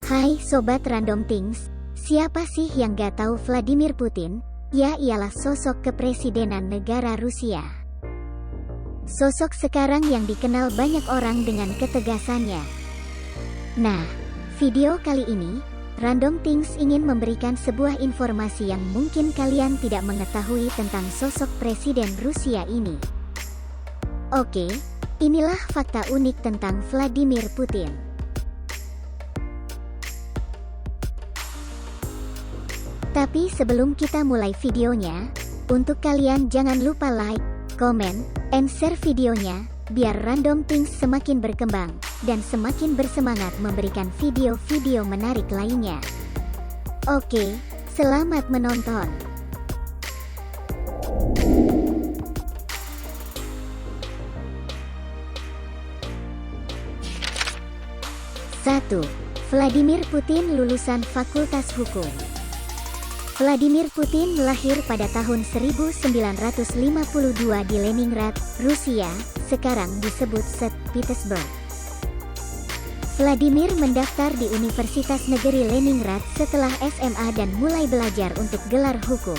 Hai Sobat Random Things, siapa sih yang gak tahu Vladimir Putin? Ya ialah sosok kepresidenan negara Rusia. Sosok sekarang yang dikenal banyak orang dengan ketegasannya. Nah, video kali ini, Random Things ingin memberikan sebuah informasi yang mungkin kalian tidak mengetahui tentang sosok presiden Rusia ini. Oke, inilah fakta unik tentang Vladimir Putin. Tapi sebelum kita mulai videonya, untuk kalian jangan lupa like, comment, and share videonya, biar Random Things semakin berkembang, dan semakin bersemangat memberikan video-video menarik lainnya. Oke, selamat menonton. Satu, Vladimir Putin lulusan Fakultas Hukum. Vladimir Putin lahir pada tahun 1952 di Leningrad, Rusia, sekarang disebut St. Petersburg. Vladimir mendaftar di Universitas Negeri Leningrad setelah SMA dan mulai belajar untuk gelar hukum.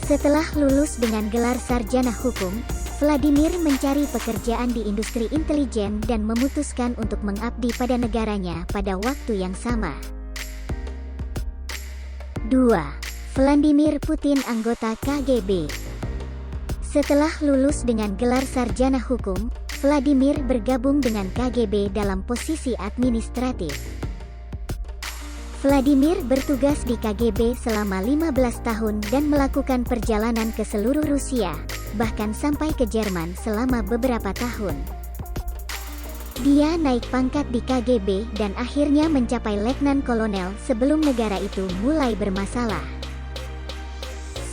Setelah lulus dengan gelar sarjana hukum, Vladimir mencari pekerjaan di industri intelijen dan memutuskan untuk mengabdi pada negaranya pada waktu yang sama. 2. Vladimir Putin anggota KGB. Setelah lulus dengan gelar sarjana hukum, Vladimir bergabung dengan KGB dalam posisi administratif. Vladimir bertugas di KGB selama 15 tahun dan melakukan perjalanan ke seluruh Rusia, bahkan sampai ke Jerman selama beberapa tahun. Dia naik pangkat di KGB dan akhirnya mencapai letnan kolonel sebelum negara itu mulai bermasalah.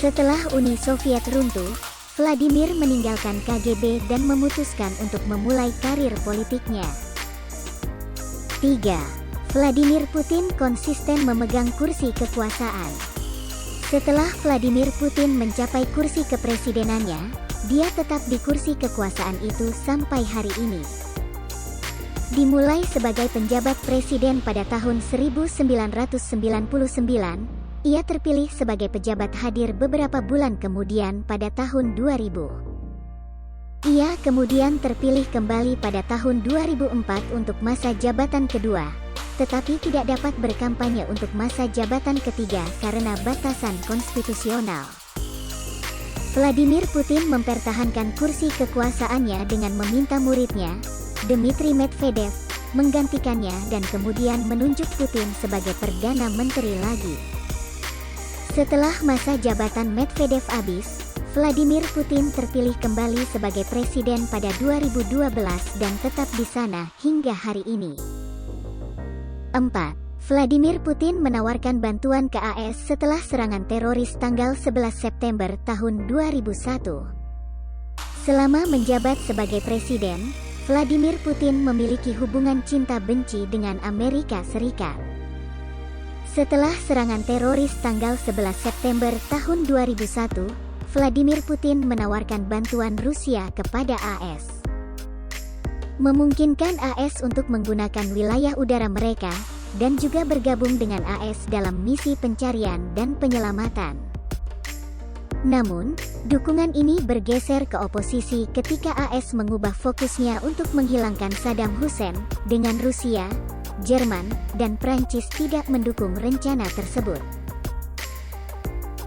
Setelah Uni Soviet runtuh, Vladimir meninggalkan KGB dan memutuskan untuk memulai karir politiknya. 3. Vladimir Putin konsisten memegang kursi kekuasaan. Setelah Vladimir Putin mencapai kursi kepresidenannya, dia tetap di kursi kekuasaan itu sampai hari ini. Dimulai sebagai penjabat presiden pada tahun 1999, ia terpilih sebagai pejabat hadir beberapa bulan kemudian pada tahun 2000. Ia kemudian terpilih kembali pada tahun 2004 untuk masa jabatan kedua, tetapi tidak dapat berkampanye untuk masa jabatan ketiga karena batasan konstitusional. Vladimir Putin mempertahankan kursi kekuasaannya dengan meminta muridnya, Dmitry Medvedev, menggantikannya dan kemudian menunjuk Putin sebagai Perdana Menteri lagi. Setelah masa jabatan Medvedev habis, Vladimir Putin terpilih kembali sebagai presiden pada 2012 dan tetap di sana hingga hari ini. 4. Vladimir Putin menawarkan bantuan ke AS setelah serangan teroris tanggal 11 September tahun 2001. Selama menjabat sebagai presiden, Vladimir Putin memiliki hubungan cinta-benci dengan Amerika Serikat. Setelah serangan teroris tanggal 11 September tahun 2001, Vladimir Putin menawarkan bantuan Rusia kepada AS. Memungkinkan AS untuk menggunakan wilayah udara mereka, dan juga bergabung dengan AS dalam misi pencarian dan penyelamatan. Namun, dukungan ini bergeser ke oposisi ketika AS mengubah fokusnya untuk menghilangkan Saddam Hussein, dengan Rusia, Jerman, dan Prancis tidak mendukung rencana tersebut.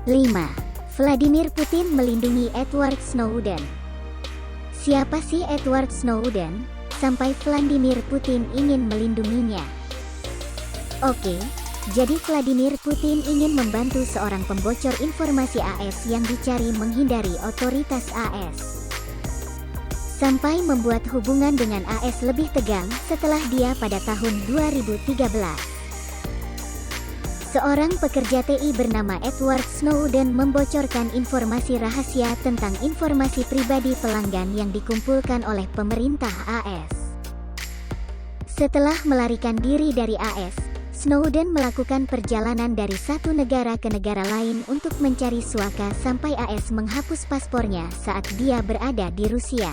5. Vladimir Putin melindungi Edward Snowden. Siapa sih Edward Snowden, sampai Vladimir Putin ingin melindunginya? Oke. Jadi Vladimir Putin ingin membantu seorang pembocor informasi AS yang dicari menghindari otoritas AS. Sampai membuat hubungan dengan AS lebih tegang setelah dia pada tahun 2013. Seorang pekerja TI bernama Edward Snowden membocorkan informasi rahasia tentang informasi pribadi pelanggan yang dikumpulkan oleh pemerintah AS. Setelah melarikan diri dari AS, Snowden melakukan perjalanan dari satu negara ke negara lain untuk mencari suaka sampai AS menghapus paspornya saat dia berada di Rusia.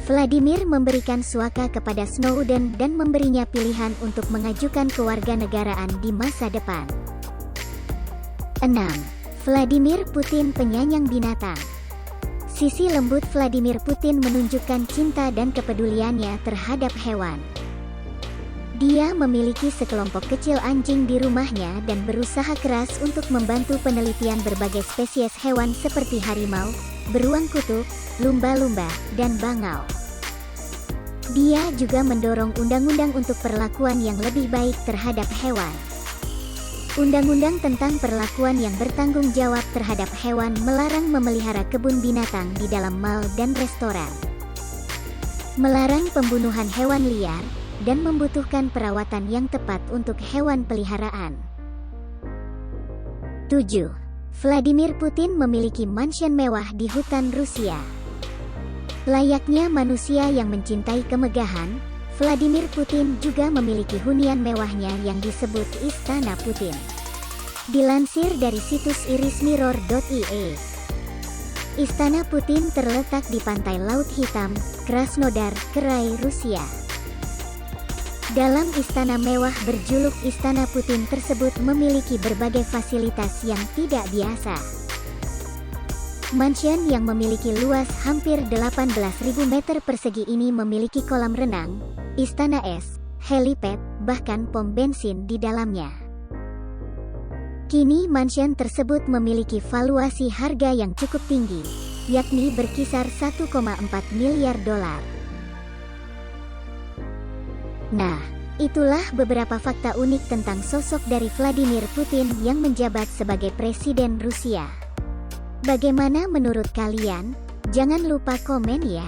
Vladimir memberikan suaka kepada Snowden dan memberinya pilihan untuk mengajukan kewarganegaraan di masa depan. 6. Vladimir Putin penyayang binatang. Sisi lembut Vladimir Putin menunjukkan cinta dan kepeduliannya terhadap hewan. Dia memiliki sekelompok kecil anjing di rumahnya dan berusaha keras untuk membantu penelitian berbagai spesies hewan seperti harimau, beruang kutub, lumba-lumba, dan bangau. Dia juga mendorong undang-undang untuk perlakuan yang lebih baik terhadap hewan. Undang-undang tentang perlakuan yang bertanggung jawab terhadap hewan melarang memelihara kebun binatang di dalam mal dan restoran. Melarang pembunuhan hewan liar, dan membutuhkan perawatan yang tepat untuk hewan peliharaan. 7. Vladimir Putin memiliki mansion mewah di hutan Rusia. Layaknya manusia yang mencintai kemegahan, Vladimir Putin juga memiliki hunian mewahnya yang disebut Istana Putin. Dilansir dari situs irismirror.ie, Istana Putin terletak di pantai Laut Hitam, Krasnodar, Krai, Rusia. Dalam istana mewah berjuluk Istana Putin tersebut memiliki berbagai fasilitas yang tidak biasa. Mansion yang memiliki luas hampir 18.000 meter persegi ini memiliki kolam renang, istana es, helipad, bahkan pom bensin di dalamnya. Kini mansion tersebut memiliki valuasi harga yang cukup tinggi, yakni berkisar 1,4 miliar dolar. Nah, itulah beberapa fakta unik tentang sosok dari Vladimir Putin yang menjabat sebagai Presiden Rusia. Bagaimana menurut kalian? Jangan lupa komen ya.